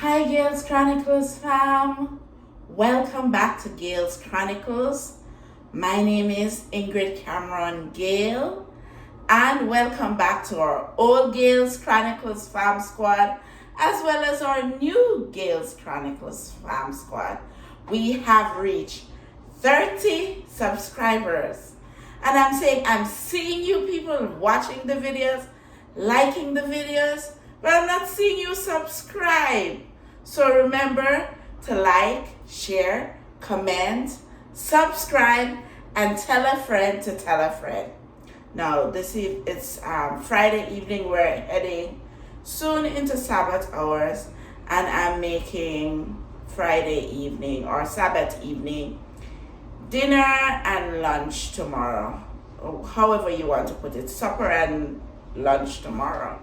Hi Gales Chronicles fam, welcome back to Gales Chronicles. My name is Ingrid Cameron Gale and welcome back to our old Gales Chronicles fam squad as well as our new Gales Chronicles fam squad. We have reached 30 subscribers and I'm seeing you people watching the videos, liking the videos, but I'm not seeing you subscribe. So remember to like, share, comment, subscribe, and tell a friend to tell a friend. Now, it's Friday evening. We're heading soon into Sabbath hours, and I'm making Friday evening or Sabbath evening dinner and lunch tomorrow. Or however you want to put it, supper and lunch tomorrow.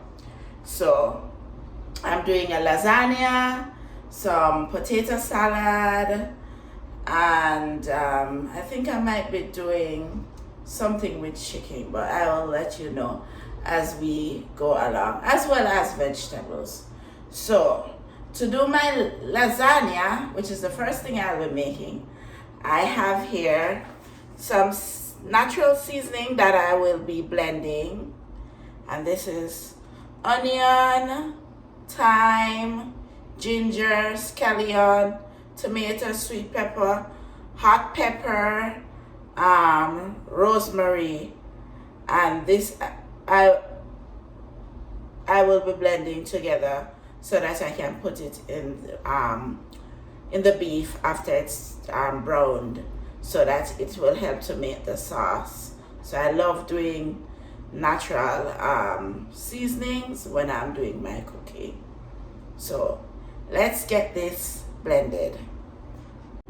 So I'm doing a lasagna, some potato salad, and I think I might be doing something with chicken, but I will let you know as we go along, as well as vegetables. So to do my lasagna, which is the first thing I'll be making, I have here some natural seasoning that I will be blending, and this is onion, thyme, ginger, scallion, tomato, sweet pepper, hot pepper, rosemary, and this I will be blending together so that I can put it in the beef after it's browned, so that it will help to make the sauce. So I love doing natural seasonings when I'm doing my cooking. So let's get this blended.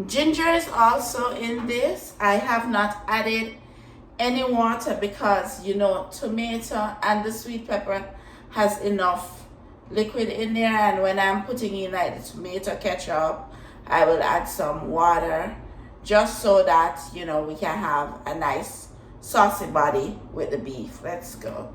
Ginger is also in this. I have not added any water because tomato and the sweet pepper has enough liquid in there, and when I'm putting in like the tomato ketchup, I will add some water just so that we can have a nice saucy body with the beef. Let's go.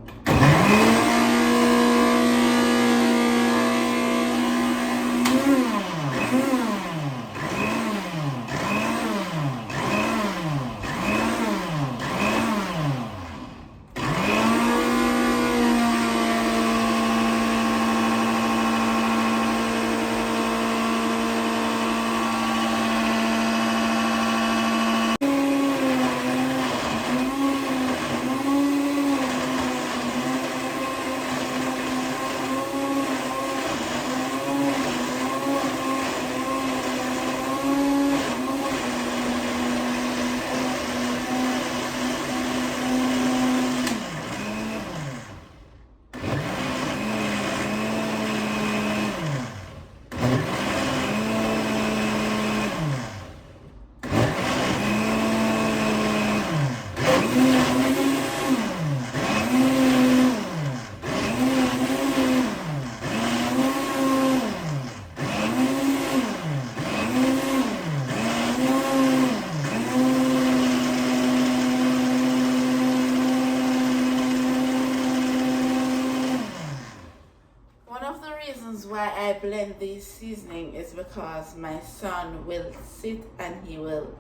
Why I blend this seasoning is because my son will sit and he will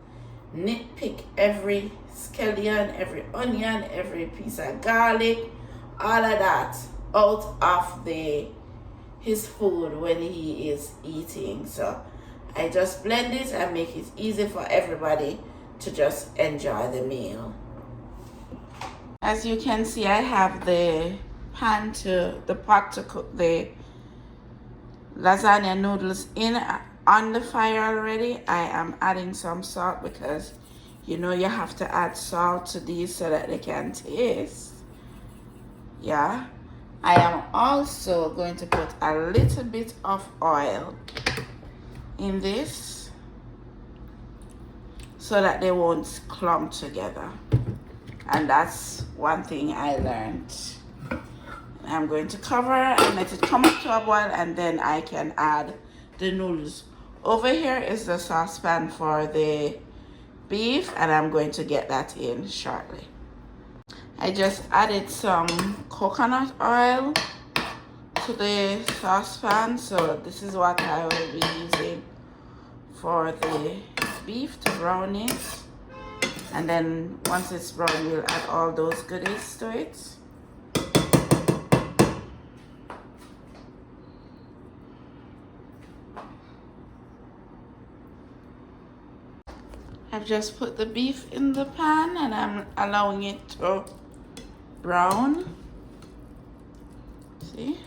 nitpick every scallion, every onion, every piece of garlic, all of that out of his food when he is eating. So I just blend it and make it easy for everybody to just enjoy the meal. As you can see, I have the pot to cook the lasagna noodles on the fire already. I am adding some salt because you have to add salt to these so that they can taste. Yeah, I am also going to put a little bit of oil in this so that they won't clump together, and that's one thing I learned. I'm going to cover and let it come up to a boil, and then I can add the noodles. Over here is the saucepan for the beef, and I'm going to get that in shortly. I just added some coconut oil to to the saucepan. So this is what I will be using for the beef to brown it. And then once it's brown, we'll add all those goodies to it. I've just put the beef in the pan and I'm allowing it to brown. See?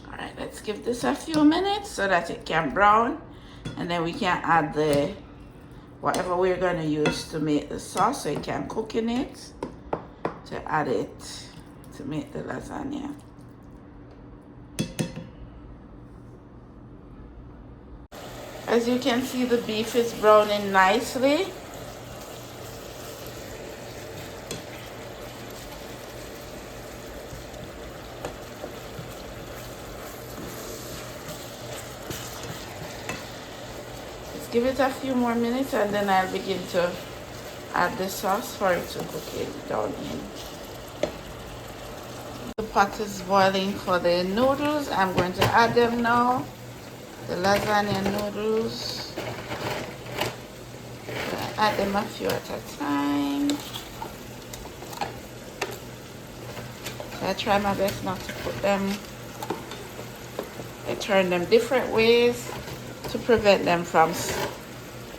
Alright, let's give this a few minutes so that it can brown, and then we can add the whatever we're going to use to make the sauce, so it can cook in it, to add it to make the lasagna. As you can see, the beef is browning nicely. Let's give it a few more minutes and then I'll begin to add the sauce for it to cook it down in. The pot is boiling for the noodles. I'm going to add them now. The lasagna noodles. Add them a few at a time. So I try my best not to put them. I turn them different ways to prevent them from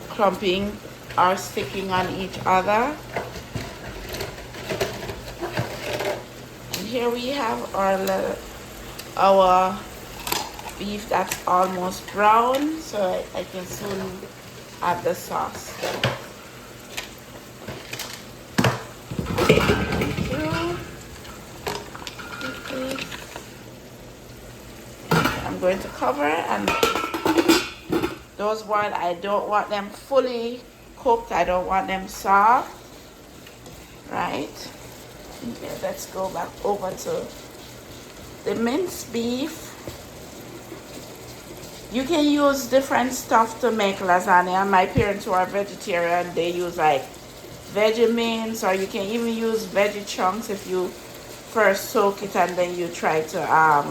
clumping or sticking on each other. And here we have our beef that's almost brown, so I can soon add the sauce. I'm going to cover, and those ones, I don't want them fully cooked. I don't want them soft, right? Okay, let's go back over to the minced beef. You can use different stuff to make lasagna. My parents who are vegetarian, they use like veggie mince, or you can even use veggie chunks if you first soak it and then you try to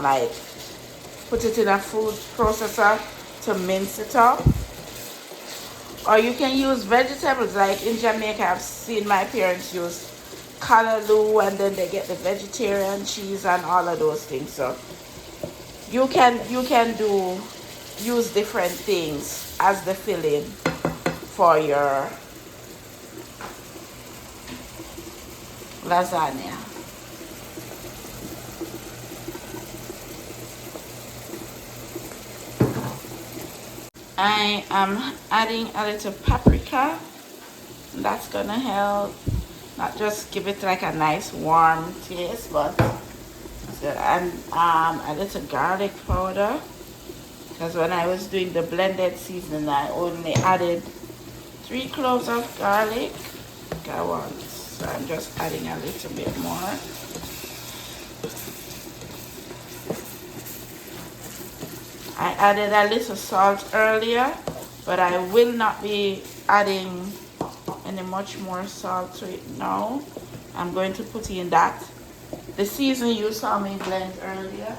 like put it in a food processor to mince it up. Or you can use vegetables, like in Jamaica I've seen my parents use callaloo, and then they get the vegetarian cheese and all of those things. So you can use different things as the filling for your lasagna. I am adding a little paprika. That's gonna help not just give it like a nice warm taste, but and a little garlic powder, because when I was doing the blended seasoning I only added 3 cloves of garlic at once, so I'm just adding a little bit more. I added a little salt earlier, but I will not be adding any much more salt to it now. I'm going to put in the seasoning you saw me blend earlier.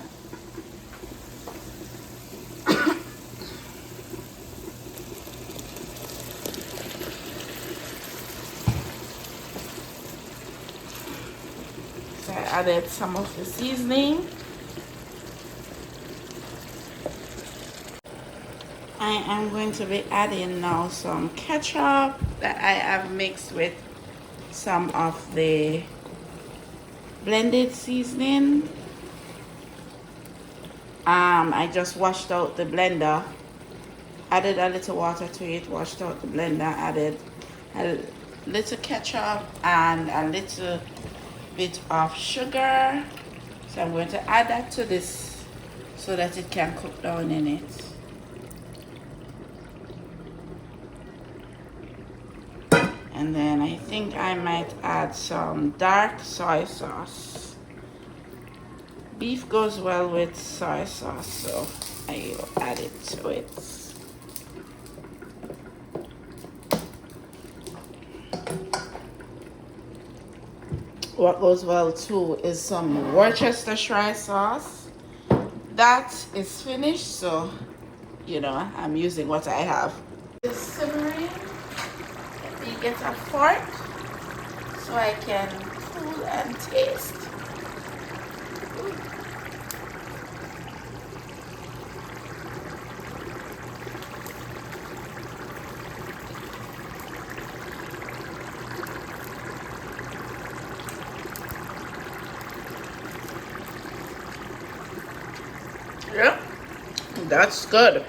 So I added some of the seasoning. I am going to be adding now some ketchup that I have mixed with some of the blended seasoning. I just washed out the blender, added a little water to it, washed out the blender, added a little ketchup and a little bit of sugar. So I'm going to add that to this so that it can cook down in it. And then I think I might add some dark soy sauce. Beef goes well with soy sauce, so I will add it to it. What goes well too is some Worcestershire sauce. That is finished, so I'm using what I have. It's simmering. Let me get a fork so I can cool and taste. Yeah, that's good.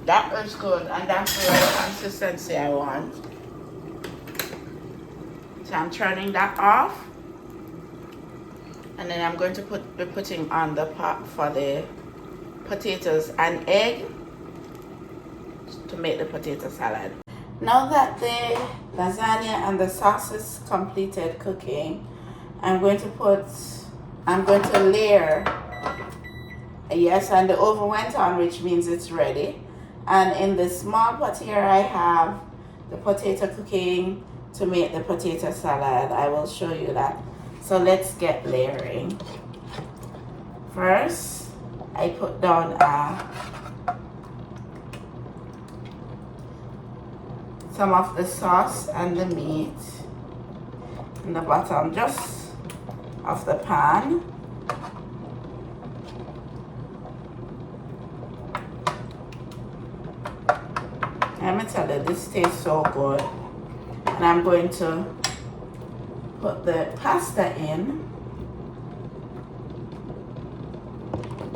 That is good, and that's the consistency I want. So I'm turning that off, and then I'm going to be putting on the pot for the potatoes and egg to make the potato salad. Now that the lasagna and the sauce is completed cooking, I'm going to layer. Yes, and the oven went on, which means it's ready. And in the small pot here, I have the potato cooking to make the potato salad. I will show you that. So let's get layering. First, I put down some of the sauce and the meat in the bottom just of the pan. Let me tell you, this tastes so good. And I'm going to put the pasta in.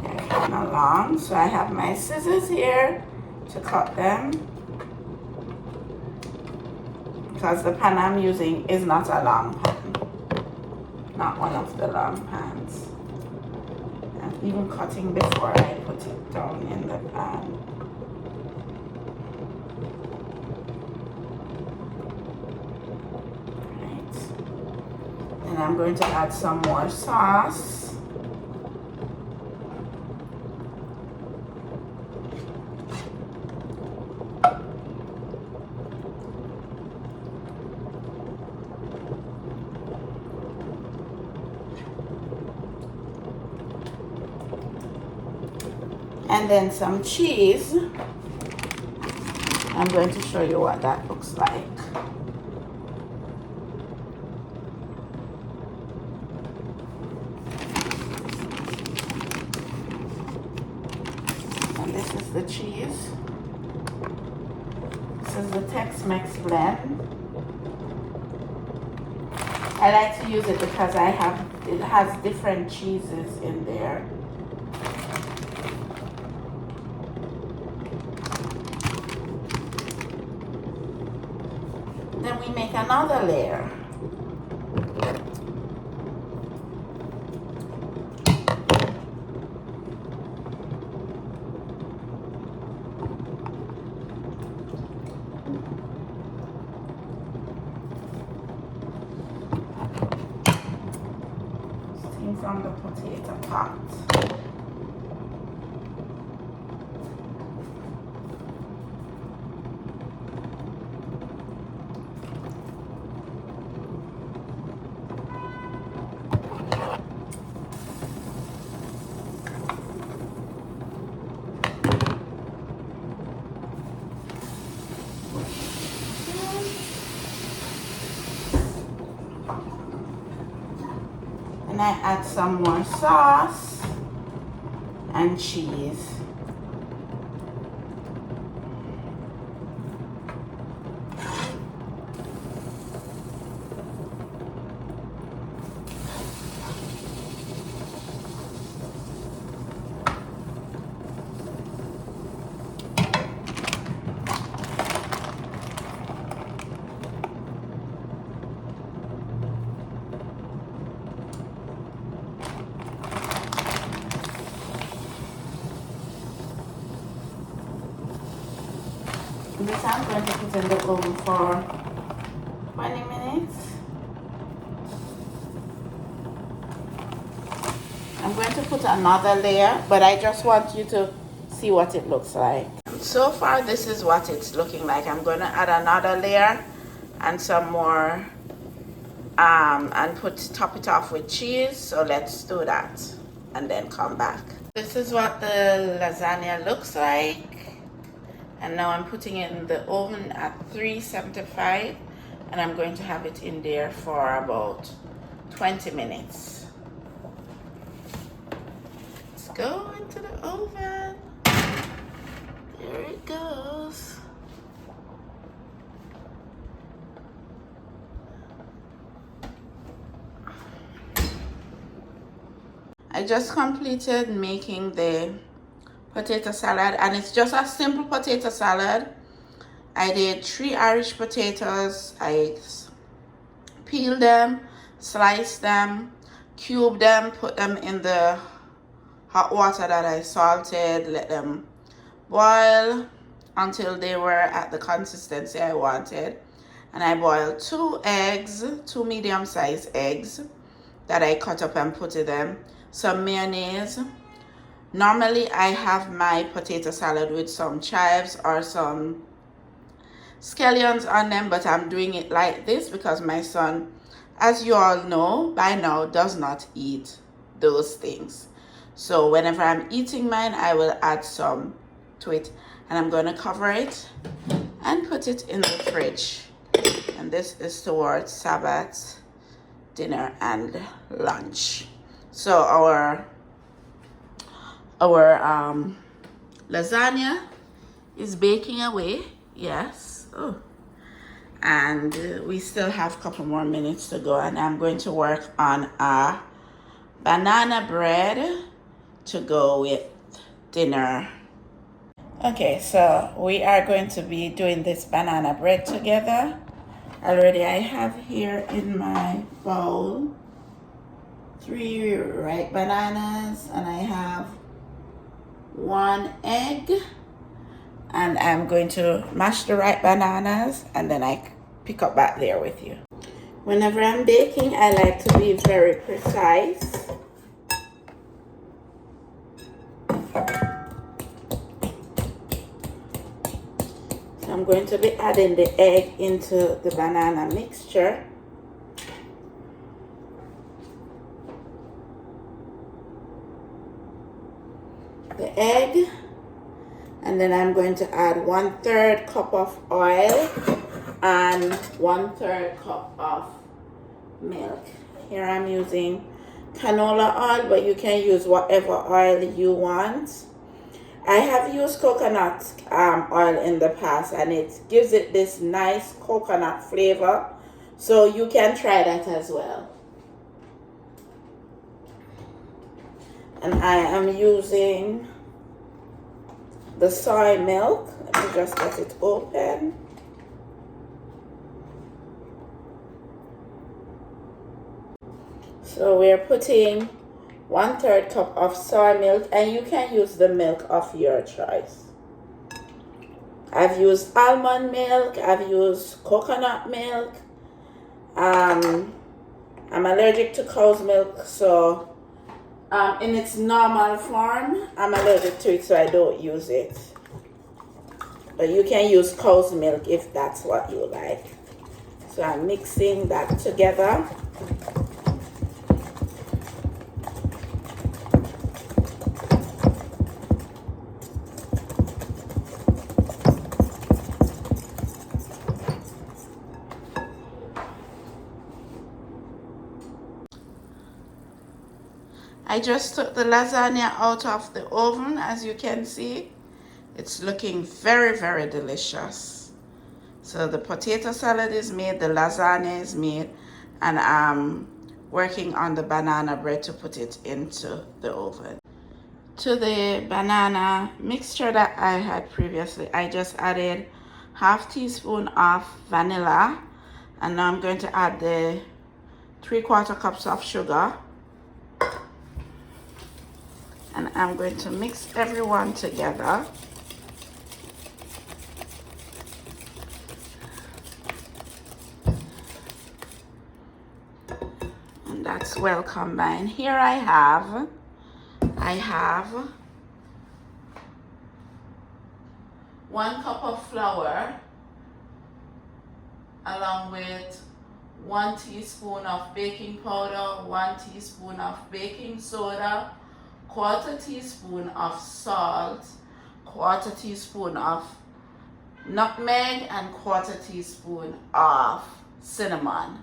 They're kind of long, so I have my scissors here to cut them. Because the pan I'm using is not a long pan. Not one of the long pans. I'm even cutting before I put it down in the pan. And I'm going to add some more sauce. And then some cheese. I'm going to show you what that looks like. This is the cheese. This is the Tex-Mex blend. I like to use it because it has different cheeses in there. Then we make another layer. From the potato pot. And I add some more sauce and cheese. This I'm going to put in the oven for 20 minutes. I'm going to put another layer, but I just want you to see what it looks like. So far, this is what it's looking like. I'm going to add another layer and some more and top it off with cheese. So let's do that and then come back. This is what the lasagna looks like, and now I'm putting it in the oven at 375, and I'm going to have it in there for about 20 minutes. Let's go into the oven. There it goes. I just completed making the potato salad, and it's just a simple potato salad. I did 3 Irish potatoes. I peeled them, sliced them, cubed them, put them in the hot water that I salted, let them boil until they were at the consistency I wanted. And I boiled 2 eggs, 2 medium-sized eggs that I cut up and put in them. Some mayonnaise. Normally I have my potato salad with some chives or some scallions on them, but I'm doing it like this because my son, as you all know by now, does not eat those things. So whenever I'm eating mine, I will add some to it, and I'm going to cover it and put it in the fridge. And this is towards Sabbath dinner and lunch. So our lasagna is baking away. Yes. Oh. And we still have a couple more minutes to go, and I'm going to work on a banana bread to go with dinner. Okay, so we are going to be doing this banana bread together. Already I have here in my bowl 3 ripe bananas, and I have 1 egg, and I'm going to mash the ripe bananas and then I pick up back there with you. Whenever I'm baking, I like to be very precise. So I'm going to be adding the egg into the banana mixture. The egg, and then I'm going to add 1/3 cup of oil and 1/3 cup of milk. Here I'm using canola oil, but you can use whatever oil you want. I have used coconut oil in the past, and it gives it this nice coconut flavor, so you can try that as well. And I am using the soy milk. Let me just get it open. So we're putting 1/3 cup of soy milk, and you can use the milk of your choice. I've used almond milk, I've used coconut milk. I'm allergic to cow's milk, so in its normal form, I'm allergic to it, so I don't use it. But you can use cow's milk if that's what you like. So I'm mixing that together. I just took the lasagna out of the oven. As you can see, it's looking very, very delicious. So the potato salad is made, the lasagna is made, and I'm working on the banana bread to put it into the oven. To the banana mixture that I had previously, I just added 1/2 teaspoon of vanilla, and now I'm going to add the 3/4 cups of sugar. And I'm going to mix everyone together. And that's well combined. Here I have 1 cup of flour along with 1 teaspoon of baking powder, 1 teaspoon of baking soda, quarter teaspoon of salt, quarter teaspoon of nutmeg, and quarter teaspoon of cinnamon.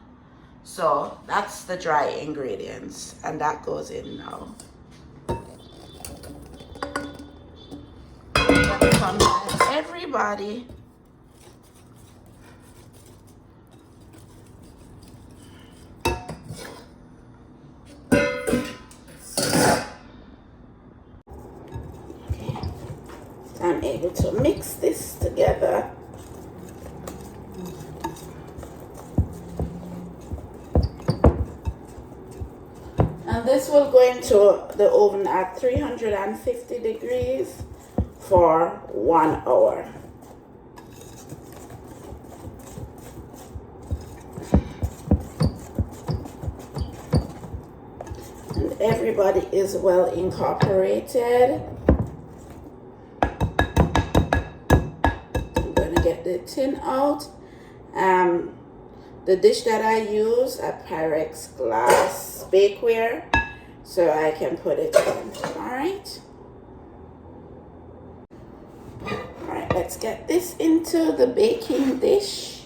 So that's the dry ingredients, and that goes in now. Combine everybody. I'm able to mix this together. And this will go into the oven at 350 degrees for 1 hour. And everybody is well incorporated. I'm going to get the tin out. The dish that I use, a Pyrex glass bakeware, so I can put it in. Alright, let's get this into the baking dish.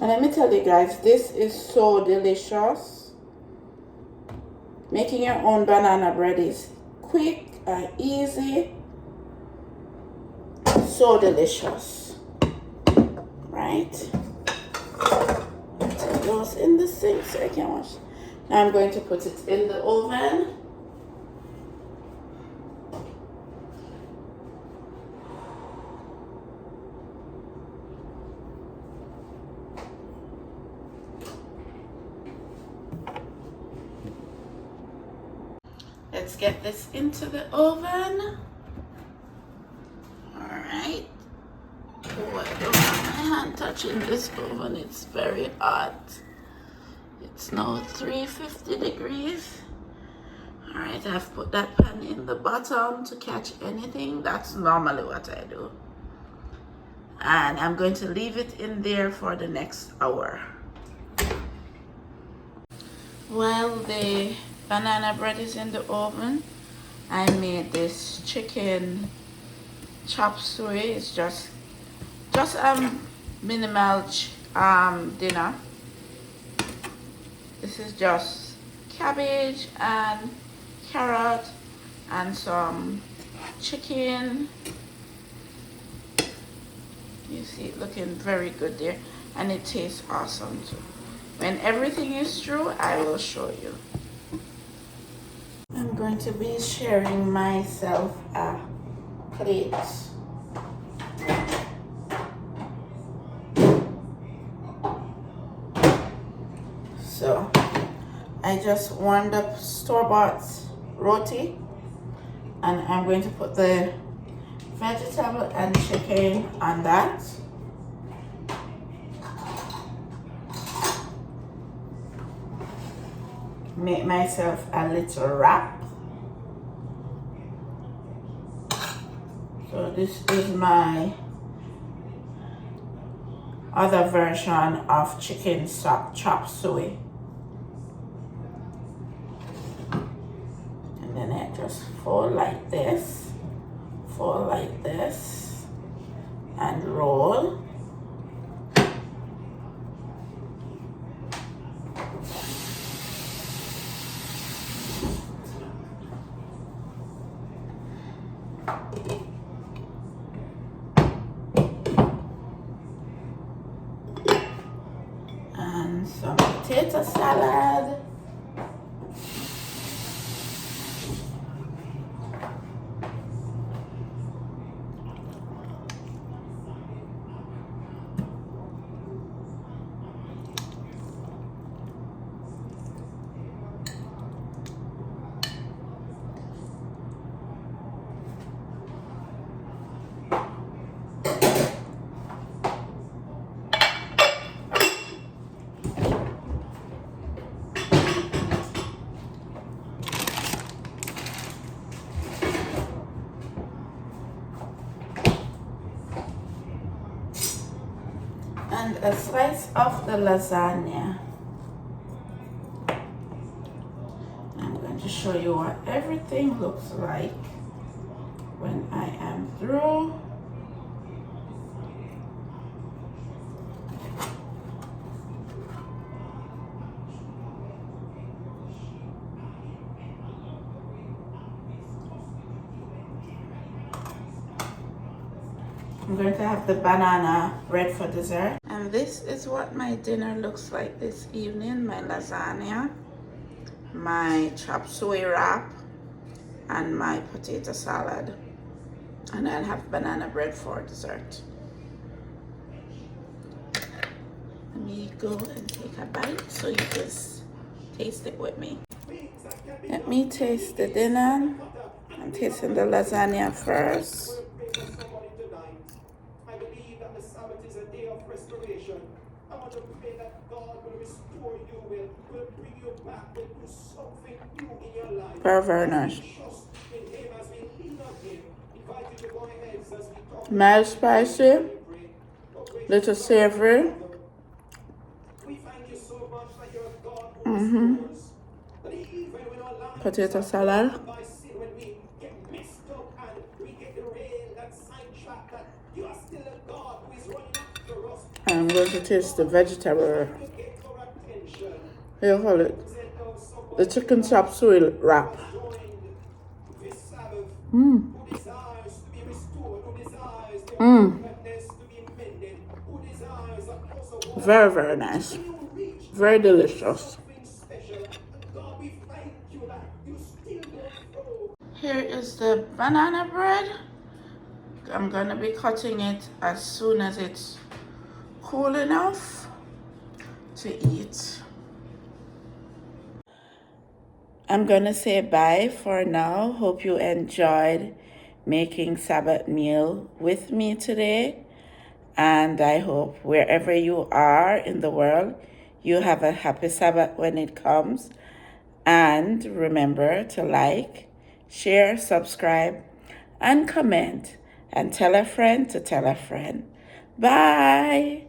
And let me tell you guys, this is so delicious. Making your own banana bread is quick and easy. So delicious. Right? Take those in the sink so I can wash. Now I'm going to put it in the oven. Let's get this into the oven. Alright. Oh, I don't want my hand touching this oven. It's very hot. It's now 350 degrees. Alright, I've put that pan in the bottom to catch anything. That's normally what I do. And I'm going to leave it in there for the next hour. While the banana bread is in the oven, I made this chicken chop suey. It's just minimal dinner. This is just cabbage and carrot and some chicken. You see it looking very good there, and it tastes awesome too. When everything is through, I will show you. I'm going to be sharing myself a plate. So I just warmed up store-bought roti, and I'm going to put the vegetable and chicken on that. Make myself a little wrap. So this is my other version of chicken chop suey. And then I just fold like this, and roll. And some potato salad. a slice of the lasagna. I'm going to show you what everything looks like when I am through. I'm going to have the banana bread for dessert. And this is what my dinner looks like this evening. My lasagna, my chop suey wrap, and my potato salad. And I'll have banana bread for dessert. Let me go and take a bite so you can taste it with me. Let me taste the dinner. I'm tasting the lasagna first. I believe that the Sabbath is a day of restoration. I want to pray that God will restore you, will bring you back, will do something new in your life. Very nice. Trust in Him as we lean on Him. Invite you to go ahead as we talk. Mild spicy, little savory. We thank you so much that you're a God who restores. That even when our lives Potato salad. by sin, when we get messed up and we get derailed and sidetracked, that you are still a God who is running after us. I'm going to taste the vegetable. Here, hold it. The chicken chop suey wrap. Very, very nice. Very delicious. Here is the banana bread. I'm going to be cutting it as soon as it's cool enough to eat. I'm going to say bye for now. Hope you enjoyed making Sabbath meal with me today. And I hope wherever you are in the world, you have a happy Sabbath when it comes. And remember to like, share, subscribe, and comment. And tell a friend to tell a friend. Bye.